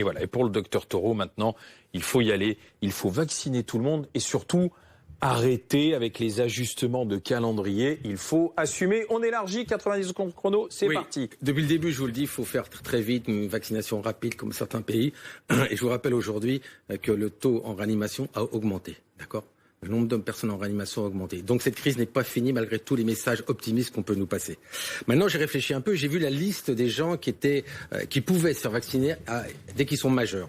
Et voilà. Et pour le docteur Taureau, maintenant, il faut y aller. Il faut vacciner tout le monde et surtout arrêter avec les ajustements de calendrier. Il faut assumer. On élargit 90 secondes chrono. C'est parti. Depuis le début, je vous le dis, il faut faire très vite une vaccination rapide comme certains pays. Et je vous rappelle aujourd'hui que le taux en réanimation a augmenté. D'accord ? Le nombre de personnes en réanimation a augmenté. Donc cette crise n'est pas finie malgré tous les messages optimistes qu'on peut nous passer. Maintenant, j'ai réfléchi un peu. J'ai vu la liste des gens qui pouvaient se faire vacciner dès qu'ils sont majeurs.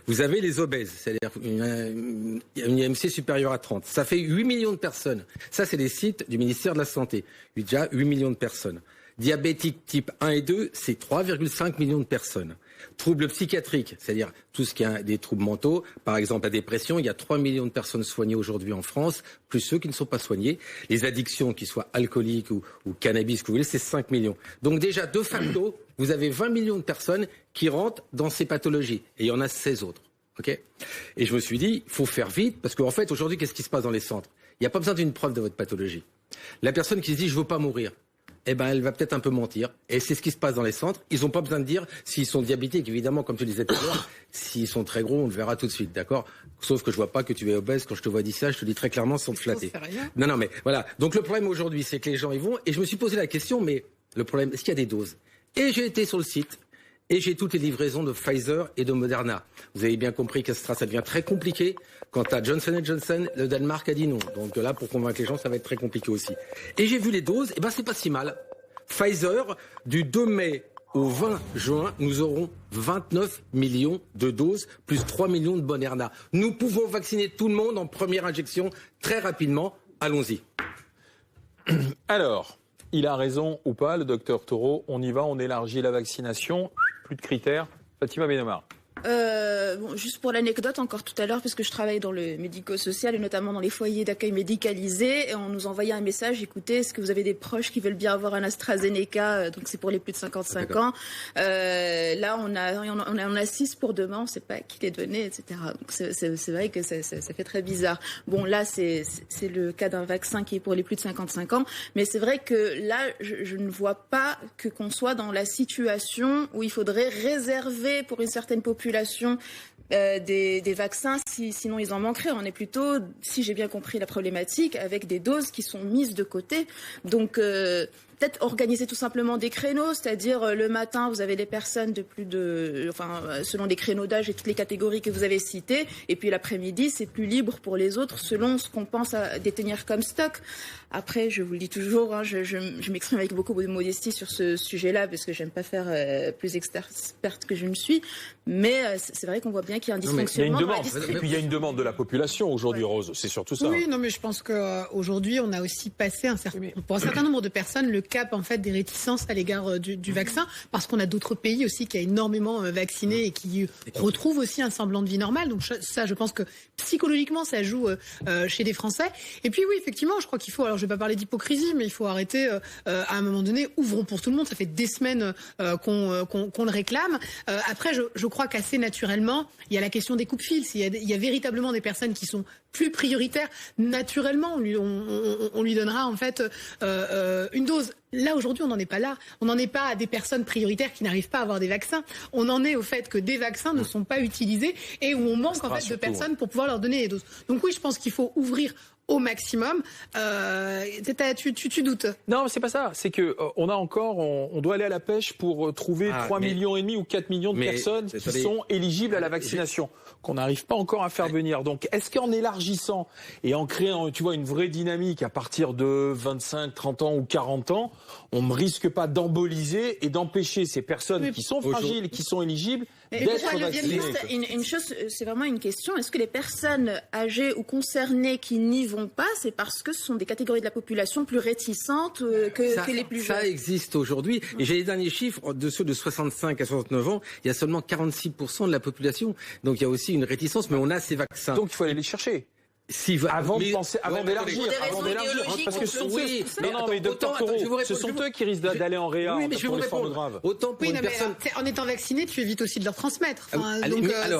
Vous avez les obèses, c'est-à-dire une IMC supérieure à 30. Ça fait 8 millions de personnes. Ça, c'est les sites du ministère de la Santé. Déjà 8 millions de personnes. Diabétiques type 1 et 2, c'est 3,5 millions de personnes. Troubles psychiatriques, c'est-à-dire tout ce qui a des troubles mentaux, par exemple la dépression, il y a 3 millions de personnes soignées aujourd'hui en France, plus ceux qui ne sont pas soignés. Les addictions, qu'ils soient alcooliques ou cannabis, que vous voulez, c'est 5 millions. Donc déjà, de facto, vous avez 20 millions de personnes qui rentrent dans ces pathologies. Et il y en a 16 autres. Okay ? Et je me suis dit, il faut faire vite, parce qu'en fait, aujourd'hui, qu'est-ce qui se passe dans les centres ? Il n'y a pas besoin d'une preuve de votre pathologie. La personne qui se dit, je ne veux pas mourir, eh ben, elle va peut-être un peu mentir. Et c'est ce qui se passe dans les centres. Ils n'ont pas besoin de dire s'ils sont diabétiques, évidemment, comme tu le disais tout à l'heure. S'ils sont très gros, on le verra tout de suite, d'accord ? Sauf que je vois pas que tu es obèse. Quand je te vois dire ça, je te dis très clairement sans te flatter. Non, mais voilà. Donc le problème aujourd'hui, c'est que les gens y vont. Et je me suis posé la question, mais le problème, est-ce qu'il y a des doses ? Et j'ai été sur le site. Et j'ai toutes les livraisons de Pfizer et de Moderna. Vous avez bien compris que ça devient très compliqué. Quant à Johnson & Johnson, le Danemark a dit non. Donc là, pour convaincre les gens, ça va être très compliqué aussi. Et j'ai vu les doses, et ben c'est pas si mal. Pfizer, du 2 mai au 20 juin, nous aurons 29 millions de doses, plus 3 millions de Moderna. Nous pouvons vacciner tout le monde en première injection très rapidement. Allons-y. Alors, il a raison ou pas, le docteur Taureau. On y va, on élargit la vaccination. Plus de critères. Fatima Benomar. Juste pour l'anecdote, encore tout à l'heure, parce que je travaille dans le médico-social et notamment dans les foyers d'accueil médicalisés, et on nous envoyait un message, écoutez, est-ce que vous avez des proches qui veulent bien avoir un AstraZeneca, donc c'est pour les plus de 55 ans. Là, on a 6 pour demain, on ne sait pas à qui les donner, etc. Donc c'est vrai que ça fait très bizarre. Bon, là, c'est le cas d'un vaccin qui est pour les plus de 55 ans, mais c'est vrai que là, je ne vois pas qu'on soit dans la situation où il faudrait réserver pour une certaine population des vaccins, sinon ils en manqueraient. On est plutôt, si j'ai bien compris la problématique, avec des doses qui sont mises de côté. Donc peut-être organiser tout simplement des créneaux, c'est-à-dire le matin, vous avez des personnes selon les créneaux d'âge et toutes les catégories que vous avez citées, et puis l'après-midi, c'est plus libre pour les autres selon ce qu'on pense à détenir comme stock. Après, je vous le dis toujours, je m'exprime avec beaucoup de modestie sur ce sujet-là, parce que j'aime pas faire plus experte que je ne suis, mais c'est vrai qu'on voit bien qu'il y a un dysfonctionnement. Et puis il y a une demande de la population aujourd'hui, Rose, c'est surtout ça. Oui, non, mais je pense qu'aujourd'hui, on a aussi passé pour un certain nombre de personnes le cap en fait des réticences à l'égard du vaccin, parce qu'on a d'autres pays aussi qui a énormément vacciné et qui retrouvent aussi un semblant de vie normale. Donc ça, je pense que psychologiquement, ça joue chez les Français. Et puis oui, effectivement, je crois qu'il faut, alors je vais pas parler d'hypocrisie, mais il faut arrêter à un moment donné, ouvrons pour tout le monde. Ça fait des semaines qu'on le réclame. Après, je crois qu'assez naturellement, il y a la question des coupe-fils. Il y a véritablement des personnes qui sont plus prioritaires. Naturellement, on lui donnera en fait une dose. Là, aujourd'hui, on n'en est pas là. On n'en est pas à des personnes prioritaires qui n'arrivent pas à avoir des vaccins. On en est au fait que des vaccins ne sont pas utilisés et où on manque en fait de personnes pour pouvoir leur donner les doses. Donc oui, je pense qu'il faut ouvrir au maximum. Tu doutes? Non, c'est pas ça. C'est que on doit aller à la pêche pour trouver 3,5 millions ou 4 millions de personnes qui sont éligibles à la vaccination, qu'on n'arrive pas encore à faire venir. Donc, est-ce qu'en élargissant et en créant, tu vois, une vraie dynamique à partir de 25, 30 ans ou 40 ans, on ne risque pas d'emboliser et d'empêcher ces personnes qui sont fragiles, qui sont éligibles, d'être vaccinées? Une chose, c'est vraiment une question. Est-ce que les personnes âgées ou concernées qui n'y vont pas, c'est parce que ce sont des catégories de la population plus réticentes que les plus jeunes? Ça existe aujourd'hui. Et j'ai les derniers chiffres, de ceux de 65 à 69 ans, il y a seulement 46% de la population. Donc il y a aussi une réticence, mais on a ces vaccins. Donc il faut aller les chercher. Avant d'élargir. Parce que ce sont docteur Taureau, ce sont eux qui risquent d'aller en réa pour les formes graves. Autant pour une personne... En étant vacciné, tu évites aussi de leur transmettre. Ça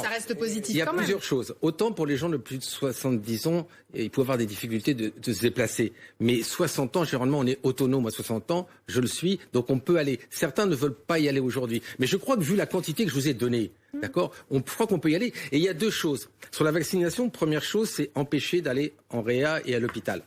reste positif. Il y a plusieurs choses. Autant pour les gens de plus de 70 ans, ils peuvent avoir des difficultés de se déplacer. Mais 60 ans, généralement, on est autonome à 60 ans. Je le suis. Donc on peut aller. Certains ne veulent pas y aller aujourd'hui. Mais je crois que vu la quantité que je vous ai donnée, D'accord? Je crois qu'on peut y aller. Et il y a deux choses. Sur la vaccination, première chose, c'est empêcher d'aller en réa et à l'hôpital.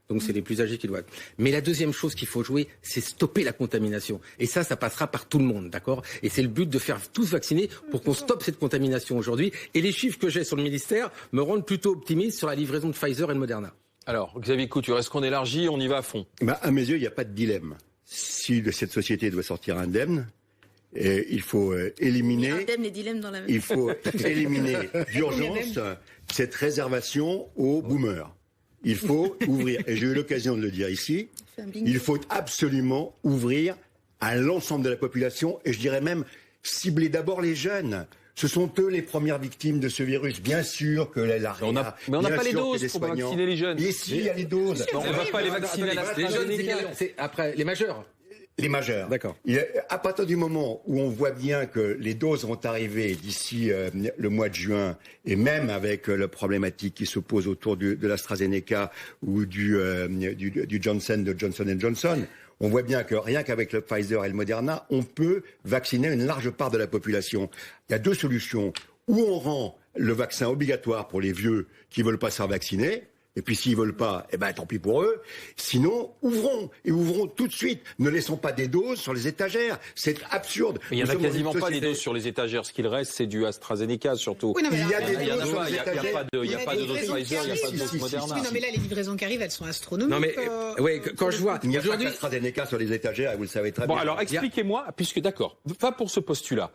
Donc c'est les plus âgés qui doivent. Mais la deuxième chose qu'il faut jouer, c'est stopper la contamination. Et ça passera par tout le monde, d'accord? Et c'est le but de faire tous vacciner pour qu'on stoppe cette contamination aujourd'hui. Et les chiffres que j'ai sur le ministère me rendent plutôt optimiste sur la livraison de Pfizer et de Moderna. Alors, Xavier Couture, est-ce qu'on élargit, on y va à fond? À mes yeux, il n'y a pas de dilemme. Si cette société doit sortir indemne, il faut éliminer. Indemne et dilemme dans la même. Il faut éliminer d'urgence cette réservation aux boomers. Il faut ouvrir, et j'ai eu l'occasion de le dire ici, il faut absolument ouvrir à l'ensemble de la population, et je dirais même cibler d'abord les jeunes. Ce sont eux les premières victimes de ce virus. Bien sûr que la mais on n'a pas les doses pour vacciner les jeunes. Et si, il y a les doses. On ne va pas les vacciner à l'AstraZeneca. C'est après les majeurs. Les majeurs. D'accord. À partir du moment où on voit bien que les doses vont arriver d'ici le mois de juin, et même avec la problématique qui se pose autour de l'AstraZeneca ou du Johnson, de Johnson & Johnson, on voit bien que rien qu'avec le Pfizer et le Moderna, on peut vacciner une large part de la population. Il y a deux solutions. Ou on rend le vaccin obligatoire pour les vieux qui veulent pas se faire vacciner. Et puis s'ils veulent pas, tant pis pour eux. Sinon, ouvrons tout de suite. Ne laissons pas des doses sur les étagères. C'est absurde. Mais il n'y en a quasiment pas des doses sur les étagères. Ce qu'il reste, c'est du AstraZeneca surtout. Oui, non, mais il y a des doses sur les étagères. Il n'y a pas de dose Pfizer, il n'y a pas de dose Moderna. Oui, non, mais là, les livraisons qui arrivent, elles sont astronomiques. Non, mais quand je vois... Il n'y a pas d'AstraZeneca sur les étagères, et vous le savez très bien. Bon, alors expliquez-moi, puisque d'accord, pas pour ce postulat,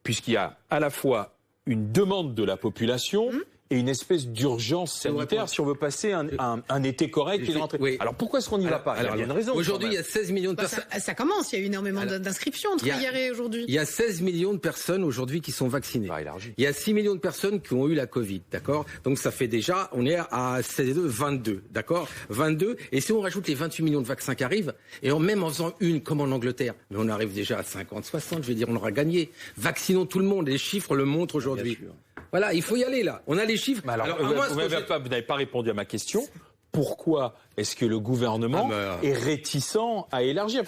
puisqu'il y a à la fois une demande de la population... et une espèce d'urgence sanitaire si on veut passer un été correct et une rentrée. Oui. Alors pourquoi est-ce qu'on n'y va pas? Il y a une raison. Aujourd'hui, il y a 16 millions de personnes. Ça commence, il y a eu énormément d'inscriptions entre hier et aujourd'hui. Il y a 16 millions de personnes aujourd'hui qui sont vaccinées. Il y a 6 millions de personnes qui ont eu la Covid, d'accord? Donc ça fait déjà, on est à 16 et 2, 22, d'accord? 22, et si on rajoute les 28 millions de vaccins qui arrivent, et même en faisant une comme en Angleterre, mais on arrive déjà à 50, 60, je veux dire, on aura gagné. Vaccinons tout le monde, les chiffres le montrent aujourd'hui. Voilà, il faut y aller là. On a les chiffres. Alors vous n'avez pas répondu à ma question. Pourquoi est-ce que le gouvernement est réticent à élargir?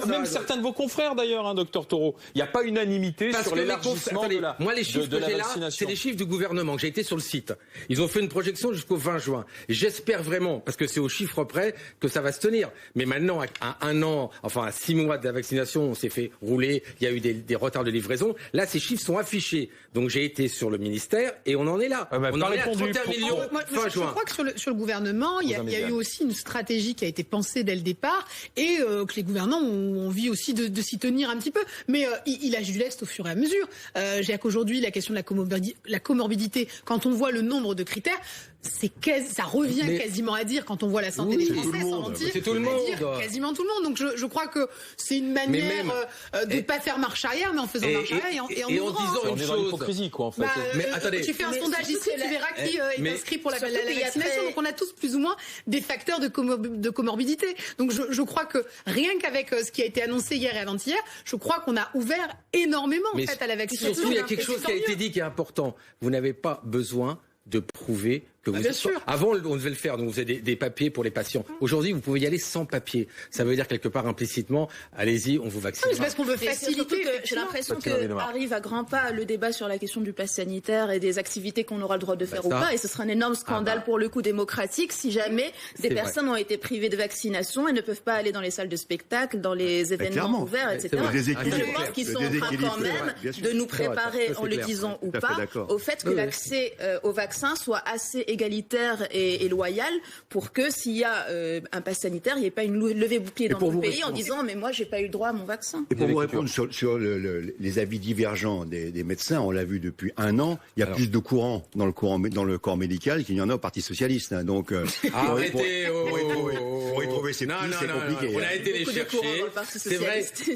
Même certains de vos confrères d'ailleurs, docteur Taureau. Il n'y a pas unanimité sur l'élargissement de la Moi, les chiffres que j'ai là, c'est les chiffres du gouvernement. J'ai été sur le site. Ils ont fait une projection jusqu'au 20 juin. J'espère vraiment, parce que c'est au chiffre près, que ça va se tenir. Mais maintenant, à 1 an, à 6 mois de la vaccination, on s'est fait rouler. Il y a eu des retards de livraison. Là, ces chiffres sont affichés. Donc, j'ai été sur le ministère et on en est là. On en est à 31 millions fin juin. Je crois que sur le gouvernement, il y a eu aussi une stratégie qui a été pensée dès le départ et que les gouvernants ont envie aussi de s'y tenir un petit peu. Mais il a du lest au fur et à mesure. J'ai qu'aujourd'hui, la question de la comorbidité, quand on voit le nombre de critères, ça revient quasiment à dire, quand on voit la santé des Français, sans mentir, c'est tout le monde. Quasiment tout le monde. Donc je crois que c'est une manière de ne pas faire marche arrière, mais en faisant marche arrière et en ouvrant. On est dans l'hypocrisie, quoi, en fait. Mais attendez, tu fais un sondage ici, tu verras qui est inscrit pour la vaccination. Donc on a tous plus ou moins des facteurs de comorbidité. Donc je crois que rien qu'avec ce qui a été annoncé hier et avant-hier, je crois qu'on a ouvert énormément en fait à la vaccination. Surtout, il y a quelque chose qui a été dit qui est important. Vous n'avez pas besoin de prouver que vous êtes... Avant, on devait le faire, donc vous avez des papiers pour les patients. Aujourd'hui, vous pouvez y aller sans papier. Ça veut dire quelque part implicitement, allez-y, on vous vaccine. C'est parce qu'on veut faciliter. J'ai l'impression qu'arrive à grands pas le débat sur la question du pass sanitaire et des activités qu'on aura le droit de faire ou pas. Et ce sera un énorme scandale pour le coup démocratique si jamais des personnes ont été privées de vaccination et ne peuvent pas aller dans les salles de spectacle, dans les événements ouverts, etc. Je pense qu'ils sont en train quand même de nous préparer, en le disant ou pas, au fait que l'accès au vaccin soit assez égalitaire et loyal pour que s'il y a un pass sanitaire, il n'y ait pas une levée bouclier dans le pays en disant mais moi j'ai pas eu le droit à mon vaccin. Et pour vous répondre sur les avis divergents des médecins, on l'a vu depuis 1 an, il y a plus de courants dans le corps médical qu'il y en a au Parti socialiste. Donc arrêtez, pour y trouver ses petits, c'est compliqué. On a été les chercher.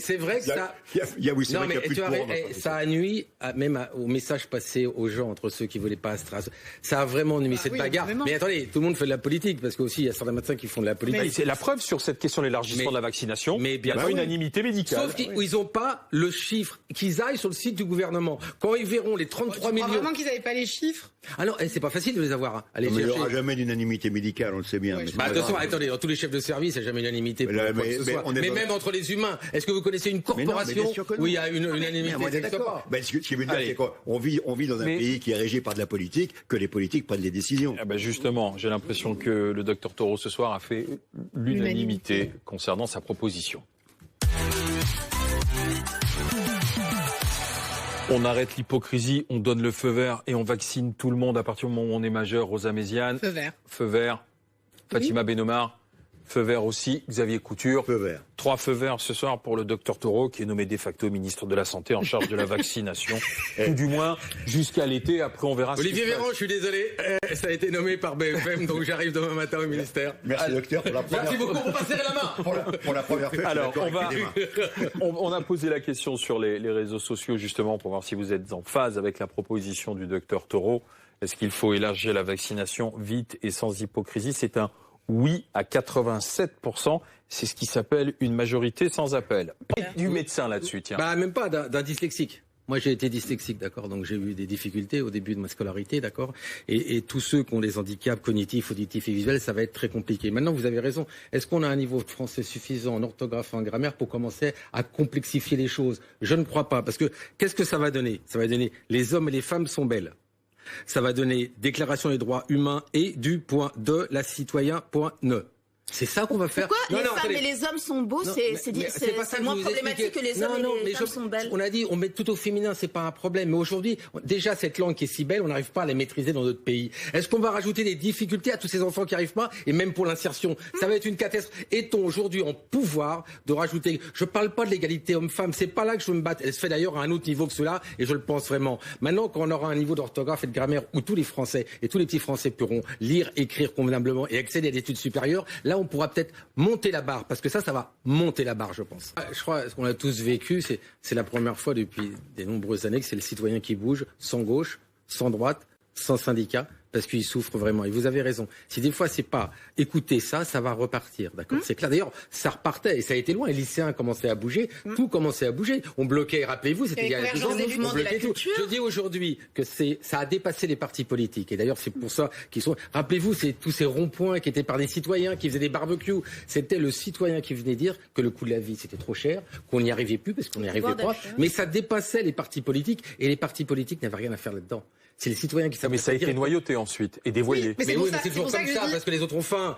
C'est vrai que ça. Il y a oui, c'est vrai qu'il y a plus de courants. Ça a nui même au message passé aux gens entre ceux qui voulaient pas AstraZeneca. Ça a vraiment nuit cette bagarre. Vraiment. Mais attendez, tout le monde fait de la politique parce qu'aussi il y a certains médecins qui font de la politique. C'est la preuve sur cette question de l'élargissement de la vaccination. Mais bien pas unanimité médicale. Sauf qu'ils n'ont pas le chiffre. Qu'ils aillent sur le site du gouvernement. Quand ils verront les 33 millions. Vraiment qu'ils n'avaient pas les chiffres. Alors, c'est pas facile de les avoir. Allez chercher. Il n'y aura jamais d'unanimité médicale, on le sait bien. Attention, attendez, dans tous les chefs chef de service, il n'y a jamais unanimité pour quoi que ce soit. Mais même entre les humains, est-ce que vous connaissez une corporation où il y a une unanimité? D'accord. Ce qui veut dire, c'est qu'on vit dans un pays qui est régi par de la politique, que les politiques prennent les décisions. Justement, j'ai l'impression que le docteur Taureau ce soir a fait l'unanimité concernant sa proposition. On arrête l'hypocrisie, on donne le feu vert et on vaccine tout le monde à partir du moment où on est majeur. Rosa Méziane. Feu vert. Feu vert. Fatima Benomar. Feu vert aussi. Xavier Couture. Feu vert. 3 feux verts ce soir pour le docteur Taureau, qui est nommé de facto ministre de la Santé en charge de la vaccination. Ou du moins jusqu'à l'été. Après, on verra. Olivier Véran, je suis désolé. Ça a été nommé par BFM, donc j'arrive demain matin au ministère. Merci docteur pour la première fois. Merci beaucoup, on va serrer la main. Pour la première fois. Alors, on a posé la question sur les réseaux sociaux justement pour voir si vous êtes en phase avec la proposition du docteur Taureau. Est-ce qu'il faut élargir la vaccination vite et sans hypocrisie? C'est un oui à 87%. C'est ce qui s'appelle une majorité sans appel. Du médecin là-dessus, tiens. Même pas, d'un dyslexique. Moi, j'ai été dyslexique, d'accord, donc j'ai eu des difficultés au début de ma scolarité, d'accord, et tous ceux qui ont des handicaps cognitifs, auditifs et visuels, ça va être très compliqué. Maintenant, vous avez raison. Est-ce qu'on a un niveau de français suffisant en orthographe et en grammaire pour commencer à complexifier les choses? Je ne crois pas, parce que qu'est-ce que ça va donner? Ça va donner les hommes et les femmes sont belles. Ça va donner déclaration des droits humains et du point de la citoyen.ne. C'est ça qu'on va faire. Pourquoi les femmes et les hommes sont beaux? C'est moins problématique que les hommes et les femmes sont belles. On a dit, on met tout au féminin, c'est pas un problème. Mais aujourd'hui, déjà, cette langue qui est si belle, on n'arrive pas à la maîtriser dans notre pays. Est-ce qu'on va rajouter des difficultés à tous ces enfants qui n'arrivent pas? Et même pour l'insertion, ça va être une catastrophe. Est-on aujourd'hui en pouvoir de rajouter? Je parle pas de l'égalité homme-femme, c'est pas là que je veux me battre. Elle se fait d'ailleurs à un autre niveau que cela, et je le pense vraiment. Maintenant, quand on aura un niveau d'orthographe et de grammaire où tous les Français et tous les petits Français pourront lire, écrire convenablement et accéder à des études supérieures, là, on pourra peut-être monter la barre, parce que ça va monter la barre, je pense. Je crois, ce qu'on a tous vécu, c'est la première fois depuis des nombreuses années que c'est le citoyen qui bouge, sans gauche, sans droite, sans syndicat, parce qu'il souffre vraiment. Et vous avez raison. Si des fois c'est pas écouter ça, ça va repartir, d'accord? C'est clair. D'ailleurs, ça repartait et ça a été loin. Les lycéens commençaient à bouger, tout commençait à bouger. On bloquait, rappelez-vous, c'était il y a 2 ans, on bloquait tout. Je dis aujourd'hui que ça a dépassé les partis politiques. Et d'ailleurs, c'est pour ça qu'ils sont. Rappelez-vous, c'est tous ces ronds-points qui étaient par des citoyens qui faisaient des barbecues. C'était le citoyen qui venait dire que le coût de la vie c'était trop cher, qu'on n'y arrivait plus parce qu'on n'y arrivait pas. Mais ça dépassait les partis politiques et les partis politiques n'avaient rien à faire là-dedans. C'est les citoyens qui savent. Mais ça a été noyauté ensuite et dévoyé. Mais c'est toujours comme ça, parce que les autres ont faim.